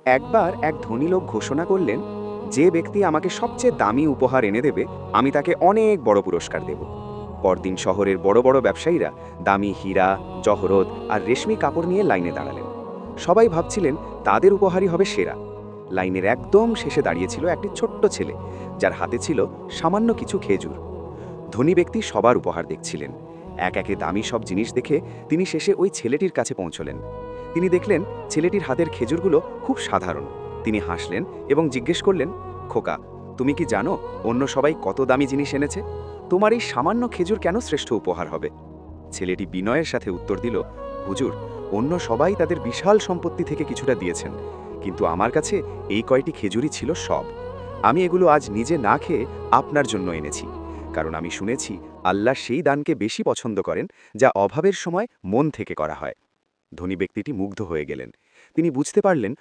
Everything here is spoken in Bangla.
একবার এক ধনী লোক ঘোষণা করলেন, যে ব্যক্তি আমাকে সবচেয়ে দামি উপহার এনে দেবে আমি তাকে অনেক বড় পুরস্কার দেব। পরদিন শহরের বড় বড় ব্যবসায়ীরা দামি হীরা, জহরত আর রেশমি কাপড় নিয়ে লাইনে দাঁড়ালেন। সবাই ভাবছিলেন তাদের উপহারই হবে সেরা। লাইনের একদম শেষে দাঁড়িয়েছিল একটি ছোট্ট ছেলে, যার হাতে ছিল সামান্য কিছু খেজুর। ধনী ব্যক্তি সবার উপহার দেখছিলেন। এক একে দামি সব জিনিস দেখে তিনি শেষে ওই ছেলেটির কাছে পৌঁছলেন। তিনি দেখলেন ছেলেটির হাতের খেজুরগুলো খুব সাধারণ। তিনি হাসলেন এবং জিজ্ঞেস করলেন, খোকা, তুমি কি জানো অন্য সবাই কত দামি জিনিস এনেছে? তোমার এই সামান্য খেজুর কেন শ্রেষ্ঠ উপহার হবে? ছেলেটি বিনয়ের সাথে উত্তর দিল, হুজুর, অন্য সবাই তাদের বিশাল সম্পত্তি থেকে কিছুটা দিয়েছেন, কিন্তু আমার কাছে এই কয়টি খেজুরই ছিল সব। আমি এগুলো আজ নিজে না খেয়ে আপনার জন্য এনেছি, কারণ আমি শুনেছি আল্লাহ সেই দানকে বেশি পছন্দ করেন যা অভাবের সময় মন থেকে করা হয়। ধনী ব্যক্তিটি মুগ্ধ হয়ে গেলেন। তিনি বুঝতে পারলেন